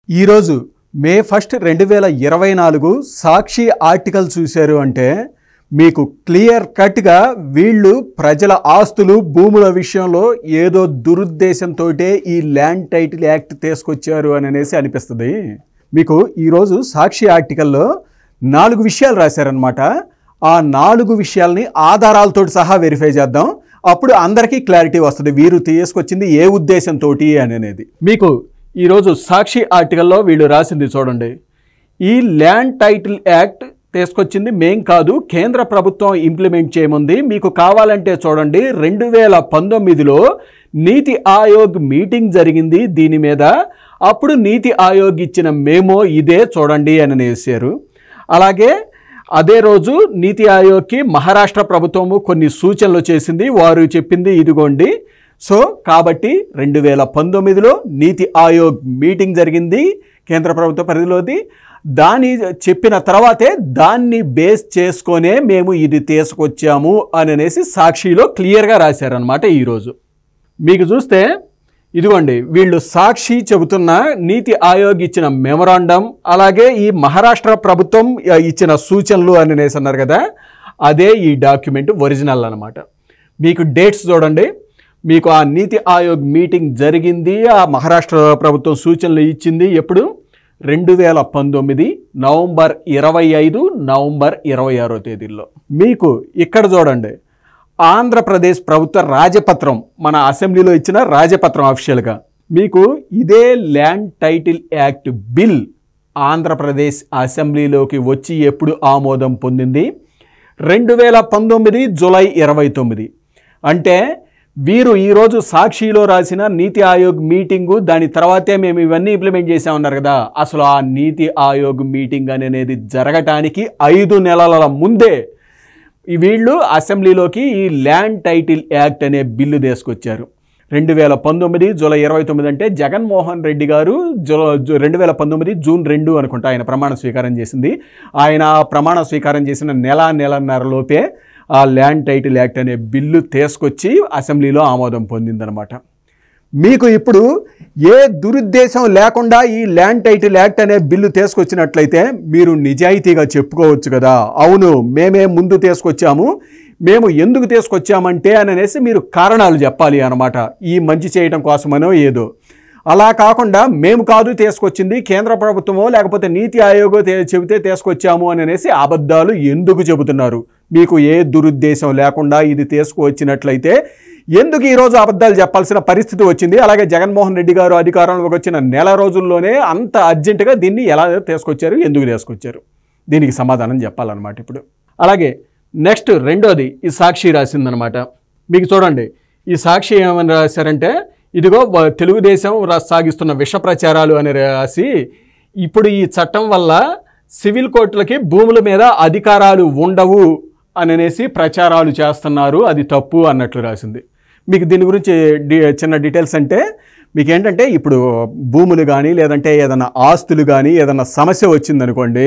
ఈరోజు మే 1, 2024 సాక్షి ఆర్టికల్ చూశారు అంటే మీకు క్లియర్ కట్గా వీళ్ళు ప్రజల ఆస్తులు భూముల విషయంలో ఏదో దురుద్దేశంతో ఈ ల్యాండ్ టైటిల్ యాక్ట్ తీసుకొచ్చారు అనేసి అనిపిస్తుంది. మీకు ఈరోజు సాక్షి ఆర్టికల్లో 4 విషయాలు రాశారనమాట. ఆ 4 విషయాల్ని ఆధారాలతో సహా వెరిఫై చేద్దాం. అప్పుడు అందరికీ క్లారిటీ వస్తుంది వీరు తీసుకొచ్చింది ఏ ఉద్దేశంతో అనేది. మీకు ఈరోజు సాక్షి ఆర్టికల్లో వీళ్ళు రాసింది చూడండి. ఈ ల్యాండ్ టైటిల్ యాక్ట్ తీసుకొచ్చింది మేం కాదు, కేంద్ర ప్రభుత్వం ఇంప్లిమెంట్ చేయముంది. మీకు కావాలంటే చూడండి, 2019లో నీతి ఆయోగ్ మీటింగ్ జరిగింది దీని మీద. అప్పుడు నీతి ఆయోగ్ ఇచ్చిన మేమో ఇదే చూడండి అని వేశారు. అలాగే అదే రోజు నీతి ఆయోగ్కి మహారాష్ట్ర ప్రభుత్వము కొన్ని సూచనలు చేసింది. వారు చెప్పింది ఇదిగోండి. సో కాబట్టి 2019లో నీతి ఆయోగ్ మీటింగ్ జరిగింది కేంద్ర ప్రభుత్వ పరిధిలోది. దాన్ని చెప్పిన తర్వాతే దాన్ని బేస్ చేసుకొనే మేము ఇది తీసుకొచ్చాము అనేసి సాక్షిలో క్లియర్గా రాశారనమాట. ఈరోజు మీకు చూస్తే ఇదిగోండి, వీళ్ళు సాక్షి చెబుతున్న నీతి ఆయోగ్ ఇచ్చిన మెమొరాండం, అలాగే ఈ మహారాష్ట్ర ప్రభుత్వం ఇచ్చిన సూచనలు అనేసి అన్నారు కదా, అదే ఈ డాక్యుమెంట్ ఒరిజినల్ అనమాట. మీకు డేట్స్ చూడండి. మీకు ఆ నీతి ఆయోగ్ మీటింగ్ జరిగింది, ఆ మహారాష్ట్ర ప్రభుత్వం సూచనలు ఇచ్చింది ఎప్పుడు? 2019 నవంబర్ 25, నవంబర్ 26 తేదీల్లో. మీకు ఇక్కడ చూడండి, ఆంధ్రప్రదేశ్ ప్రభుత్వ రాజపత్రం, మన అసెంబ్లీలో ఇచ్చిన రాజపత్రం అఫీషియల్గా మీకు ఇదే land title act bill Andhra Pradesh అసెంబ్లీలోకి వచ్చి ఎప్పుడు ఆమోదం పొందింది? 2019 జూలై 29. అంటే వీరు ఈరోజు సాక్షిలో రాసిన నీతి ఆయోగ్ మీటింగు దాని తర్వాతే మేము ఇవన్నీ ఇంప్లిమెంట్ చేసామన్నారు కదా. అసలు ఆ నీతి ఆయోగ్ మీటింగ్ అనేది జరగటానికి 5 నెలల ముందే వీళ్ళు అసెంబ్లీలోకి ఈ ల్యాండ్ టైటిల్ యాక్ట్ అనే బిల్లు తీసుకొచ్చారు. 2019 జూలై 29 అంటే జగన్మోహన్ రెడ్డి గారు 2019 జూన్ 2 అనుకుంటా ఆయన ప్రమాణ స్వీకారం చేసింది. ఆయన ప్రమాణ స్వీకారం చేసిన నెలన్నర లోపే ఆ ల్యాండ్ టైటిల్ యాక్ట్ అనే బిల్లు తీసుకొచ్చి అసెంబ్లీలో ఆమోదం పొందిందనమాట. మీకు ఇప్పుడు ఏ దురుద్దేశం లేకుండా ఈ ల్యాండ్ టైటిల్ యాక్ట్ అనే బిల్లు తీసుకొచ్చినట్లయితే మీరు నిజాయితీగా చెప్పుకోవచ్చు కదా, అవును మేమే ముందు తీసుకొచ్చాము, మేము ఎందుకు తీసుకొచ్చామంటే అనేసి మీరు కారణాలు చెప్పాలి అన్నమాట. ఈ మంచి చేయడం కోసమనో ఏదో. అలా కాకుండా మేము కాదు తీసుకొచ్చింది, కేంద్ర ప్రభుత్వమో లేకపోతే నీతి ఆయోగో చెబితే తీసుకొచ్చాము అనేసి అబద్ధాలు ఎందుకు చెబుతున్నారు? మీకు ఏ దురుద్దేశం లేకుండా ఇది తీసుకువచ్చినట్లయితే ఎందుకు ఈరోజు అబద్ధాలు చెప్పాల్సిన పరిస్థితి వచ్చింది? అలాగే జగన్మోహన్ రెడ్డి గారు అధికారంలోకి వచ్చిన నెల రోజుల్లోనే అంత అర్జెంటుగా దీన్ని ఎలా తీసుకొచ్చారు, ఎందుకు తీసుకొచ్చారు? దీనికి సమాధానం చెప్పాలన్నమాట ఇప్పుడు. అలాగే నెక్స్ట్ రెండోది ఈ సాక్షి రాసిందనమాట. మీకు చూడండి, ఈ సాక్షి ఏమని రాశారంటే, ఇదిగో తెలుగుదేశం సాగిస్తున్న విష ప్రచారాలు అని రాసి, ఇప్పుడు ఈ చట్టం వల్ల సివిల్ కోర్టులకి భూముల మీద అధికారాలు ఉండవు అనేసి ప్రచారాలు చేస్తున్నారు, అది తప్పు అన్నట్లు రాసింది. మీకు దీని గురించి చిన్న డీటెయిల్స్ అంటే మీకు ఏంటంటే, ఇప్పుడు భూములు కానీ లేదంటే ఏదైనా ఆస్తులు కానీ ఏదైనా సమస్య వచ్చిందనుకోండి,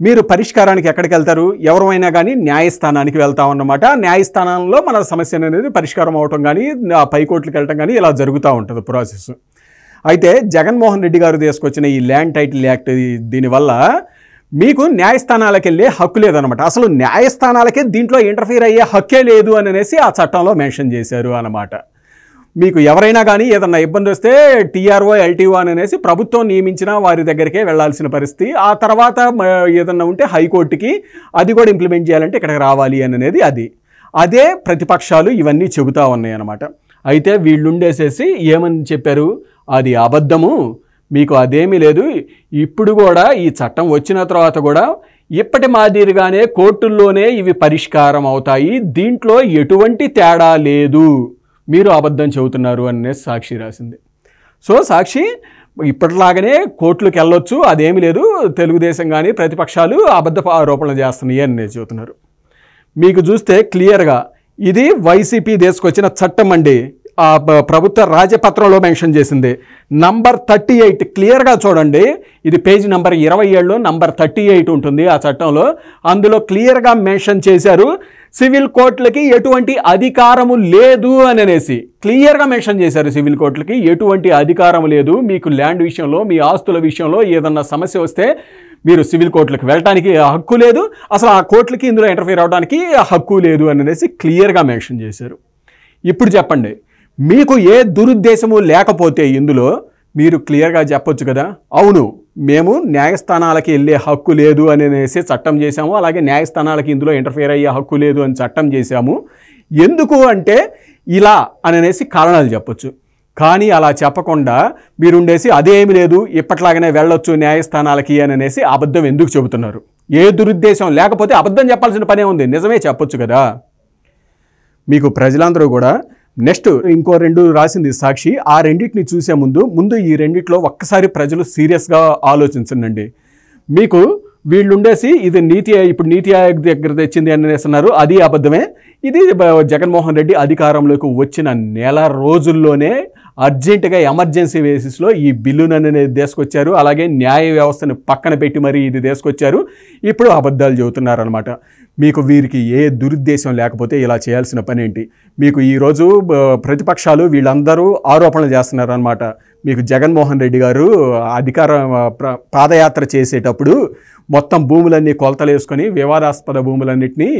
మీరు పరిష్కారానికి ఎక్కడికి వెళ్తారు? ఎవరైనా కానీ న్యాయస్థానానికి వెళ్తామన్నమాట. న్యాయస్థానంలో మన సమస్య అనేది పరిష్కారం అవటం కానీ పైకోర్టులకు వెళ్ళటం కానీ ఇలా జరుగుతూ ఉంటుంది ప్రాసెస్. అయితే జగన్మోహన్ రెడ్డి గారు తీసుకొచ్చిన ఈ ల్యాండ్ టైటిల్ యాక్ట్ దీనివల్ల మీకు న్యాయస్థానాలకు వెళ్ళే హక్కు లేదనమాట. అసలు న్యాయస్థానాలకే దీంట్లో ఇంటర్ఫీర్ అయ్యే హక్కే లేదు అనేసి ఆ చట్టంలో మెన్షన్ చేశారు అన్నమాట. మీకు ఎవరైనా కానీ ఏదన్నా ఇబ్బంది వస్తే టీఆర్ఓ ఎల్టీఓ అనేసి ప్రభుత్వం నియమించిన వారి దగ్గరికే వెళ్లాల్సిన పరిస్థితి. ఆ తర్వాత ఏదన్నా ఉంటే హైకోర్టుకి అది కూడా ఇంప్లిమెంట్ చేయాలంటే ఇక్కడికి రావాలి అనేది అదే ప్రతిపక్షాలు ఇవన్నీ చెబుతూ ఉన్నాయి అన్నమాట. అయితే వీళ్ళుండేసేసి ఏమని చెప్పారు? అది అబద్ధము, మీకు అదేమీ లేదు. ఇప్పుడు కూడా ఈ చట్టం వచ్చిన తర్వాత కూడా ఇప్పటి మాదిరిగానే కోర్టుల్లోనే ఇవి పరిష్కారం అవుతాయి, దీంట్లో ఎటువంటి తేడా లేదు, మీరు అబద్ధం చెబుతున్నారు అనేసి సాక్షి రాసింది. సో సాక్షి ఇప్పటిలాగానే కోర్టులకు వెళ్ళొచ్చు, అదేమీ లేదు, తెలుగుదేశం కానీ ప్రతిపక్షాలు అబద్ధ ఆరోపణలు చేస్తున్నాయి అని చెబుతున్నారు. మీకు చూస్తే క్లియర్గా ఇది వైసీపీ తీసుకొచ్చిన చట్టం అండి. ఆ ప్రభుత్వ రాజపత్రంలో మెన్షన్ చేసింది నంబర్ 38 క్లియర్గా చూడండి. ఇది పేజీ నంబర్ 27లో నంబర్ 38 ఉంటుంది ఆ చట్టంలో. అందులో క్లియర్గా మెన్షన్ చేశారు, సివిల్ కోర్టులకి ఎటువంటి అధికారము లేదు అని అనేసి క్లియర్గా మెన్షన్ చేశారు. సివిల్ కోర్టులకి ఎటువంటి అధికారం లేదు. మీకు ల్యాండ్ విషయంలో, మీ ఆస్తుల విషయంలో ఏదన్నా సమస్య వస్తే మీరు సివిల్ కోర్టులకు వెళ్ళడానికి హక్కు లేదు, అసలు ఆ కోర్టులకి ఇందులో ఇంటర్ఫీర్ అవడానికి హక్కు లేదు అని అనేసి క్లియర్గా మెన్షన్ చేశారు. ఇప్పుడు చెప్పండి, మీకు ఏ దురుద్దేశము లేకపోతే ఇందులో మీరు క్లియర్గా చెప్పొచ్చు కదా, అవును మేము న్యాయస్థానాలకి వెళ్ళే హక్కు లేదు అని అనేసి చట్టం చేశాము, అలాగే న్యాయస్థానాలకి ఇందులో ఇంటర్ఫియర్ అయ్యే హక్కు లేదు అని చట్టం చేశాము, ఎందుకు అంటే ఇలా అని అనేసి కారణాలు చెప్పొచ్చు. కానీ అలా చెప్పకుండా మీరుండేసి అదేమి లేదు ఇప్పట్లాగానే వెళ్ళొచ్చు న్యాయస్థానాలకి అని అనేసి అబద్ధం ఎందుకు చెబుతున్నారు? ఏ దురుద్దేశం లేకపోతే అబద్ధం చెప్పాల్సిన పనే ఉంది, నిజమే చెప్పొచ్చు కదా. మీకు ప్రజలందరూ కూడా నెక్స్ట్ ఇంకో 2 రాసింది సాక్షి, ఆ రెండింటిని చూసే ముందు ఈ రెండిట్లో ఒక్కసారి ప్రజలు సీరియస్గా ఆలోచించండి. మీకు వీళ్ళుండేసి ఇది ఇప్పుడు నీతి ఆయోగ్ దగ్గర తెచ్చింది అని అనేస్తున్నారు, అది అబద్ధమే. ఇది జగన్మోహన్ రెడ్డి అధికారంలోకి వచ్చిన నెల రోజుల్లోనే అర్జెంటుగా ఎమర్జెన్సీ బేసిస్లో ఈ బిల్లును అనేది తీసుకొచ్చారు, అలాగే న్యాయ వ్యవస్థను పక్కన పెట్టి మరీ ఇది తీసుకొచ్చారు. ఇప్పుడు అబద్ధాలు చెబుతున్నారనమాట. మీకు వీరికి ఏ దురుద్దేశం లేకపోతే ఇలా చేయాల్సిన పని ఏంటి? మీకు ఈరోజు ప్రతిపక్షాలు వీళ్ళందరూ ఆరోపణలు చేస్తున్నారనమాట. మీకు జగన్మోహన్ రెడ్డి గారు పాదయాత్ర చేసేటప్పుడు మొత్తం భూములన్నీ కొలతలు వేసుకొని వివాదాస్పద భూములన్నింటినీ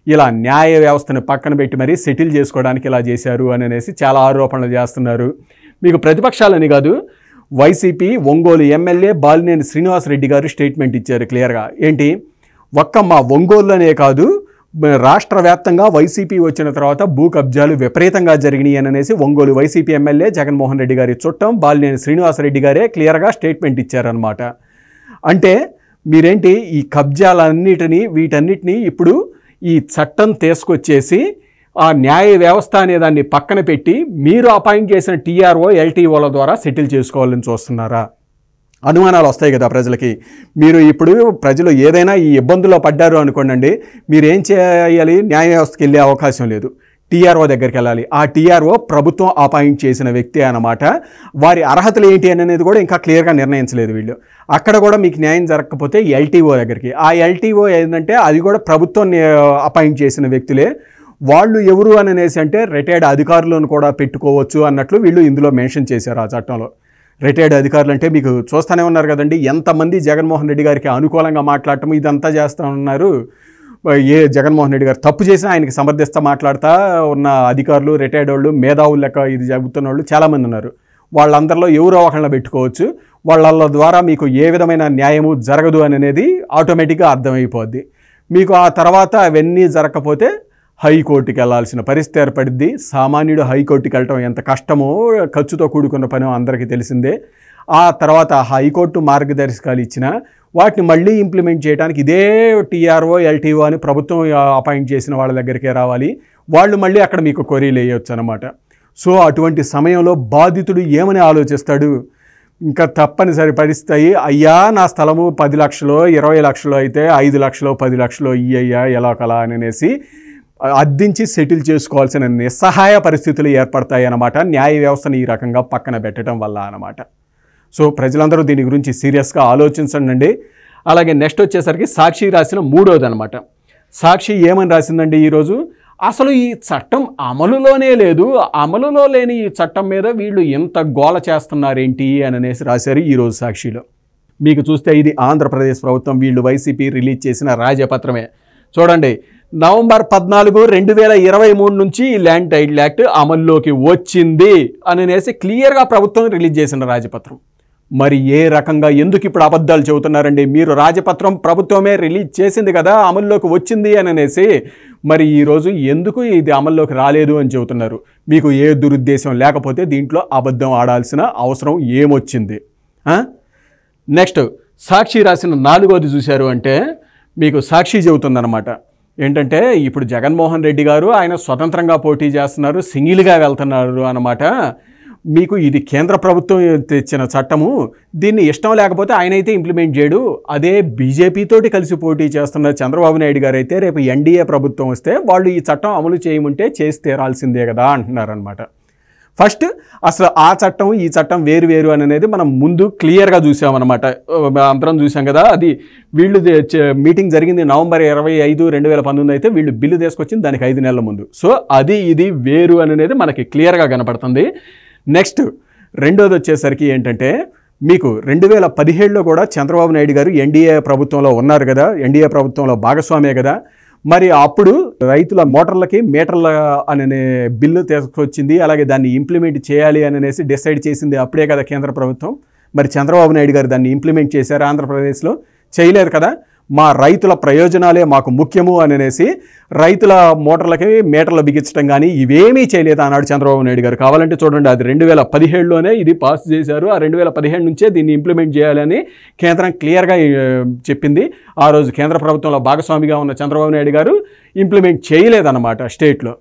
ఇలా న్యాయ వ్యవస్థను పక్కన పెట్టి మరీ సెటిల్ చేసుకోవడానికి ఇలా చేశారు అని అనేసి చాలా ఆరోపణలు చేస్తున్నారు. మీకు ప్రతిపక్షాలని కాదు, వైసీపీ ఒంగోలు ఎమ్మెల్యే బాలినేని శ్రీనివాసరెడ్డి గారు స్టేట్మెంట్ ఇచ్చారు క్లియర్గా. ఏంటి, ఒక్క మా ఒంగోలులోనే కాదు రాష్ట్ర వ్యాప్తంగా వైసీపీ వచ్చిన తర్వాత భూ కబ్జాలు విపరీతంగా జరిగినాయి అని అనేసి ఒంగోలు వైసీపీ ఎమ్మెల్యే జగన్మోహన్ రెడ్డి గారి చుట్టం బాలినేని శ్రీనివాసరెడ్డి గారే క్లియర్గా స్టేట్మెంట్ ఇచ్చారనమాట. అంటే మీరేంటి ఈ వీటన్నిటినీ ఇప్పుడు ఈ చట్టం తీసుకొచ్చేసి ఆ న్యాయ వ్యవస్థ అనే దాన్ని పక్కన పెట్టి మీరు అపాయింట్ చేసిన టీఆర్ఓ ఎల్టీఓల ద్వారా సెటిల్ చేసుకోవాలని చూస్తున్నారా? అనుమానాలు వస్తాయి కదా ప్రజలకి. మీరు ఇప్పుడు ప్రజలు ఏదైనా ఈ ఇబ్బందుల్లో పడ్డారు అనుకోండి, మీరేం చేయాలి? న్యాయ వ్యవస్థకి వెళ్ళే అవకాశం లేదు, టీఆర్ఓ దగ్గరికి వెళ్ళాలి. ఆ టీఆర్ఓ ప్రభుత్వం అపాయింట్ చేసిన వ్యక్తి అన్నమాట. వారి అర్హతలు ఏంటి అనేది కూడా ఇంకా క్లియర్గా నిర్ణయించలేదు వీళ్ళు. అక్కడ కూడా మీకు న్యాయం జరగకపోతే ఎల్టీఓ దగ్గరికి, ఆ ఎల్టీఓ ఏంటంటే అది కూడా ప్రభుత్వం అపాయింట్ చేసిన వ్యక్తులే. వాళ్ళు ఎవరు అని అనేసి అంటే రిటైర్డ్ అధికారులను కూడా పెట్టుకోవచ్చు అన్నట్లు వీళ్ళు ఇందులో మెన్షన్ చేశారు ఆ చట్టంలో. రిటైర్డ్ అధికారులు అంటే మీకు చూస్తూనే ఉన్నారు కదండి, ఎంతమంది జగన్మోహన్ రెడ్డి గారికి అనుకూలంగా మాట్లాడటం ఇదంతా చేస్తూ ఉన్నారు. ఏ జగన్మోహన్ రెడ్డి గారు తప్పు చేసినా ఆయనకి సమర్థిస్తూ మాట్లాడుతూ ఉన్న అధికారులు, రిటైర్డ్ వాళ్ళు, మేధావులు లెక్క ఇది చెబుతున్న వాళ్ళు చాలామంది ఉన్నారు. వాళ్ళందరిలో ఎవరో ఒకళ్ళని పెట్టుకోవచ్చు. వాళ్ళ ద్వారా మీకు ఏ విధమైన న్యాయము జరగదు అనేది ఆటోమేటిక్గా అర్థమైపోద్ది. మీకు ఆ తర్వాత అవన్నీ జరగకపోతే హైకోర్టుకి వెళ్ళాల్సిన పరిస్థితి ఏర్పడింది. సామాన్యుడు హైకోర్టుకి వెళ్ళటం ఎంత కష్టమో, ఖర్చుతో కూడుకున్న పని అందరికీ తెలిసిందే. ఆ తర్వాత హైకోర్టు మార్గదర్శకాలు ఇచ్చిన వాటిని మళ్ళీ ఇంప్లిమెంట్ చేయడానికి ఇదే టీఆర్ఓ ఎల్టీఓ అని ప్రభుత్వం అపాయింట్ చేసిన వాళ్ళ దగ్గరికే రావాలి. వాళ్ళు మళ్ళీ అక్కడ మీకు క్వరీలు వేయవచ్చు అన్నమాట. సో అటువంటి సమయంలో బాధితుడు ఏమని ఆలోచిస్తాడు? ఇంకా తప్పనిసరి పరిస్థితి, అయ్యా నా స్థలము 10 లక్షలు 20 లక్షలు అయితే 5 లక్షలు 10 లక్షలు ఇయ్యయ్యా ఎలా కలా అనేసి అద్దించి సెటిల్ చేసుకోవాల్సిన నిస్సహాయ పరిస్థితులు ఏర్పడతాయి అన్నమాట, న్యాయ వ్యవస్థను ఈ రకంగా పక్కన పెట్టడం వల్ల అన్నమాట. సో ప్రజలందరూ దీని గురించి సీరియస్గా ఆలోచించండి. అలాగే నెక్స్ట్ వచ్చేసరికి సాక్షి రాసిన 3వది అనమాట. సాక్షి ఏమని రాసిందండి ఈరోజు, అసలు ఈ చట్టం అమలులోనే లేదు, అమలులో లేని ఈ చట్టం మీద వీళ్ళు ఎంత గోల చేస్తున్నారేంటి అని అనేసి రాశారు ఈరోజు సాక్షిలో. మీకు చూస్తే ఇది ఆంధ్రప్రదేశ్ ప్రభుత్వం వీళ్ళు వైసీపీ రిలీజ్ చేసిన రాజపత్రమే. చూడండి, నవంబర్ 14, 2023 నుంచి ఈ ల్యాండ్ టైటిల్ యాక్ట్ అమల్లోకి వచ్చింది అని అనేసి క్లియర్గా ప్రభుత్వం రిలీజ్ చేసిన రాజపత్రం. మరి ఏ రకంగా ఎందుకు ఇప్పుడు అబద్ధాలు చెబుతున్నారండి? మీరు రాజపత్రం ప్రభుత్వమే రిలీజ్ చేసింది కదా, అమల్లోకి వచ్చింది అని అనేసి, మరి ఈరోజు ఎందుకు ఇది అమల్లోకి రాలేదు అని చెబుతున్నారు? మీకు ఏ దురుద్దేశం లేకపోతే దీంట్లో అబద్ధం ఆడాల్సిన అవసరం ఏమొచ్చింది? నెక్స్ట్ సాక్షి రాసిన 4వది చూశారు అంటే మీకు సాక్షి చెబుతుందన్నమాట. ఏంటంటే ఇప్పుడు జగన్మోహన్ రెడ్డి గారు ఆయన స్వతంత్రంగా పోటీ చేస్తున్నారు, సింగిల్గా వెళ్తున్నారు అన్నమాట. మీకు ఇది కేంద్ర ప్రభుత్వం తెచ్చిన చట్టము, దీన్ని ఇష్టం లేకపోతే ఆయన అయితే ఇంప్లిమెంట్ చేయడు. అదే బీజేపీతోటి కలిసి పోటీ చేస్తున్న చంద్రబాబు నాయుడు గారు అయితే రేపు ఎన్డీఏ ప్రభుత్వం వస్తే వాళ్ళు ఈ చట్టం అమలు చేయమంటే చేసి తీరాల్సిందే కదా అంటున్నారనమాట. ఫస్ట్ అసలు ఆ చట్టం ఈ చట్టం వేరు వేరు అనేది మనం ముందు క్లియర్గా చూసామన్నమాట. అందరం చూసాం కదా. అది వీళ్ళు మీటింగ్ జరిగింది November 25, 2019 అయితే వీళ్ళు బిల్లు తీసుకొచ్చింది దానికి 5 నెలల ముందు. సో అది ఇది వేరు అనేది మనకి క్లియర్గా కనపడుతుంది. నెక్స్ట్ రెండోది వచ్చేసరికి ఏంటంటే మీకు 2017లో కూడా చంద్రబాబు నాయుడు గారు ఎన్డీఏ ప్రభుత్వంలో ఉన్నారు కదా, ఎన్డీఏ ప్రభుత్వంలో భాగస్వామే కదా. మరి అప్పుడు రైతుల మోటార్లకి మీటర్ల అనే బిల్లు తీసుకొచ్చింది, అలాగే దాన్ని ఇంప్లిమెంట్ చేయాలి అనేసి డిసైడ్ చేసింది అప్పుడే కదా కేంద్ర ప్రభుత్వం. మరి చంద్రబాబు నాయుడు గారు దాన్ని ఇంప్లిమెంట్ చేశారు ఆంధ్రప్రదేశ్లో? చేయలేదు కదా. మా రైతుల ప్రయోజనాలే మాకు ముఖ్యము అనేసి రైతుల మోటార్లకి మీటర్లు బిగించడం కానీ ఇవేమీ చేయలేదు ఆనాడు చంద్రబాబు నాయుడు గారు. కావాలంటే చూడండి, అది 2017లోనే ఇది పాస్ చేశారు. ఆ 2017 నుంచే దీన్ని ఇంప్లిమెంట్ చేయాలని కేంద్రం క్లియర్గా చెప్పింది. ఆ రోజు కేంద్ర ప్రభుత్వంలో భాగస్వామిగా ఉన్న చంద్రబాబు నాయుడు గారు ఇంప్లిమెంట్ చేయలేదన్నమాట స్టేట్లో.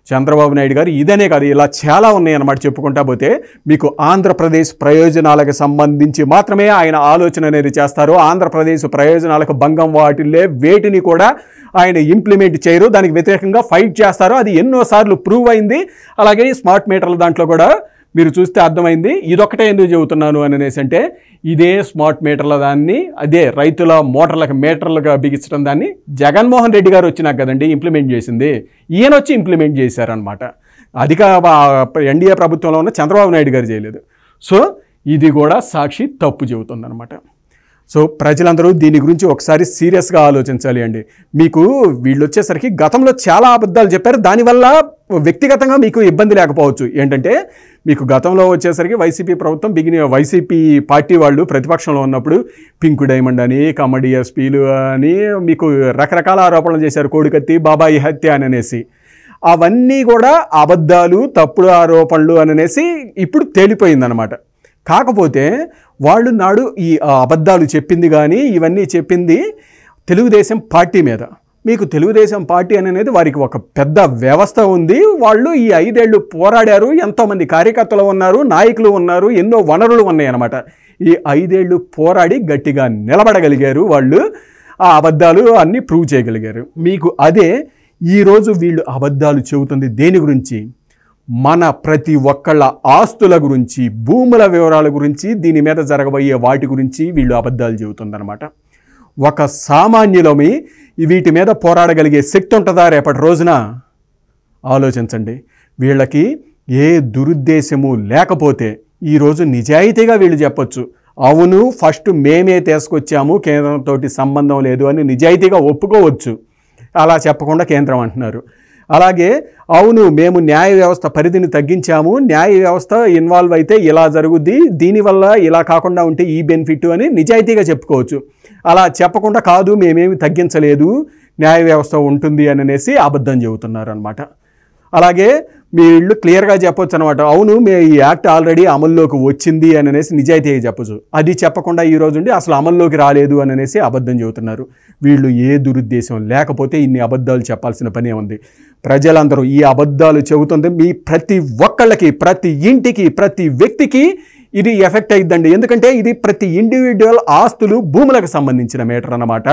చంద్రబాబు నాయుడు గారు ఇదనే కాదు, ఇలా చాలా ఉన్నాయన్నమాట. చెప్పుకుంటా పోతే మీకు ఆంధ్రప్రదేశ్ ప్రయోజనాలకు సంబంధించి మాత్రమే ఆయన ఆలోచన అనేది చేస్తారు. ఆంధ్రప్రదేశ్ ప్రయోజనాలకు భంగం వాటిల్లే వేటిని కూడా ఆయన ఇంప్లిమెంట్ చేయరు, దానికి వ్యతిరేకంగా ఫైట్ చేస్తారు. అది ఎన్నోసార్లు ప్రూవ్ అయింది. అలాగే స్మార్ట్ మీటర్ల దాంట్లో కూడా మీరు చూస్తే అర్థమైంది. ఇదొక్కటే ఎందుకు చెబుతున్నాను అనేసి అంటే, ఇదే స్మార్ట్ మీటర్ల దాన్ని, అదే రైతుల మోటార్లకు మీటర్లుగా బిగించడం దాన్ని జగన్మోహన్ రెడ్డి గారు వచ్చినాక కదండి ఇంప్లిమెంట్ చేసింది. ఈయన వచ్చి ఇంప్లిమెంట్ చేశారనమాట. అధిక ఎన్డీఏ ప్రభుత్వంలో ఉన్న చంద్రబాబు నాయుడు గారు చేయలేదు. సో ఇది కూడా సాక్షి తప్పు చెబుతుందన్నమాట. సో ప్రజలందరూ దీని గురించి ఒకసారి సీరియస్గా ఆలోచించాలి అండి. మీకు వీళ్ళు వచ్చేసరికి గతంలో చాలా అబద్ధాలు చెప్పారు, దానివల్ల వ్యక్తిగతంగా మీకు ఇబ్బంది లేకపోవచ్చు. ఏంటంటే మీకు గతంలో వచ్చేసరికి వైసీపీ ప్రభుత్వం వైసీపీ పార్టీ వాళ్ళు ప్రతిపక్షంలో ఉన్నప్పుడు పింక్ డైమండ్ అని, కమడి ఎస్పీలు అని మీకు రకరకాల ఆరోపణలు చేశారు. కోడికత్తి, బాబాయి హత్య అనేసి. అవన్నీ కూడా అబద్ధాలు, తప్పుడు ఆరోపణలు అనేసి ఇప్పుడు తేలిపోయిందనమాట. కాకపోతే వాళ్ళు నాడు ఈ అబద్ధాలు చెప్పింది కానీ ఇవన్నీ చెప్పింది తెలుగుదేశం పార్టీ మీద. మీకు తెలుగుదేశం పార్టీ అనేది వారికి ఒక పెద్ద వ్యవస్థ ఉంది. వాళ్ళు ఈ 5 ఏళ్ళు పోరాడారు, ఎంతోమంది కార్యకర్తలు ఉన్నారు, నాయకులు ఉన్నారు, ఎన్నో వనరులు ఉన్నాయన్నమాట. ఈ 5 ఏళ్ళు పోరాడి గట్టిగా నిలబడగలిగారు వాళ్ళు. ఆ అబద్ధాలు అన్నీ ప్రూవ్ చేయగలిగారు. మీకు అదే ఈరోజు వీళ్ళు అబద్ధాలు చెబుతుంది దేని గురించి? మన ప్రతి ఒక్కళ్ళ ఆస్తుల గురించి, భూముల వివరాల గురించి, దీని మీద జరగబోయే వాటి గురించి వీళ్ళు అబద్ధాలు చెబుతుందన్నమాట. ఒక సామాన్యులమి వీటి మీద పోరాడగలిగే శక్తి ఉంటుందా రేపటి రోజున? ఆలోచించండి. వీళ్ళకి ఏ దురుద్దేశము లేకపోతే ఈరోజు నిజాయితీగా వీళ్ళు చెప్పొచ్చు, అవును ఫస్ట్ మేమే తీసుకొచ్చాము, కేంద్రంతో సంబంధం లేదు అని నిజాయితీగా ఒప్పుకోవచ్చు. అలా చెప్పకుండా కేంద్రం అంటున్నారు. అలాగే అవును మేము న్యాయ వ్యవస్థ పరిధిని తగ్గించాము, న్యాయ వ్యవస్థ ఇన్వాల్వ్ అయితే ఇలా జరుగుద్ది, దీనివల్ల ఇలా కాకుండా ఉంటే ఈ బెనిఫిట్ అని నిజాయితీగా చెప్పుకోవచ్చు. అలా చెప్పకుండా కాదు మేమేమి తగ్గించలేదు, న్యాయ వ్యవస్థ ఉంటుంది అనేసి అబద్ధం చెబుతున్నారు అనమాట. అలాగే వీళ్ళు క్లియర్గా చెప్పొచ్చు అనమాట, అవును ఈ యాక్ట్ ఆల్రెడీ అమల్లోకి వచ్చింది అనేసి నిజాయితీగా చెప్పచ్చు. అది చెప్పకుండా ఈరోజు ఉండి అసలు అమల్లోకి రాలేదు అనేసి అబద్ధం చెబుతున్నారు. వీళ్ళు ఏ దురుద్దేశం లేకపోతే ఇన్ని అబద్ధాలు చెప్పాల్సిన పనే ఉంది. ప్రజలందరూ ఈ అబద్ధాలు చెబుతుంది మీ ప్రతి ఒక్కళ్ళకి, ప్రతి ఇంటికి, ప్రతి వ్యక్తికి ఇది ఎఫెక్ట్ అయిద్దండి. ఎందుకంటే ఇది ప్రతి ఇండివిజువల్ ఆస్తులు, భూములకు సంబంధించిన మేటర్ అన్నమాట.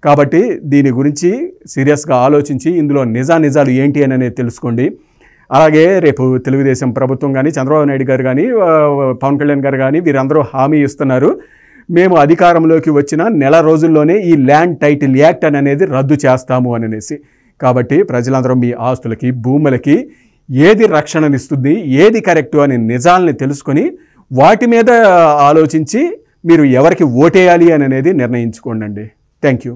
కాబట్టి దీని గురించి సీరియస్గా ఆలోచించి ఇందులో నిజాలు ఏంటి అనేది తెలుసుకోండి. అలాగే రేపు తెలుగుదేశం ప్రభుత్వం కానీ, చంద్రబాబు నాయుడు గారు కానీ, పవన్ కళ్యాణ్ గారు కానీ వీరందరూ హామీ ఇస్తున్నారు, మేము అధికారంలోకి వచ్చిన నెల రోజుల్లోనే ఈ ల్యాండ్ టైటిల్ యాక్ట్ అనేది రద్దు చేస్తాము అనేసి. కాబట్టి ప్రజలందరూ మీ ఆస్తులకి, భూములకి ఏది రక్షణనిస్తుంది, ఏది కరెక్టు అనే నిజాలని తెలుసుకొని వాటి మీద ఆలోచించి మీరు ఎవరికి ఓటేయాలి అనేది నిర్ణయించుకోండి. Thank you.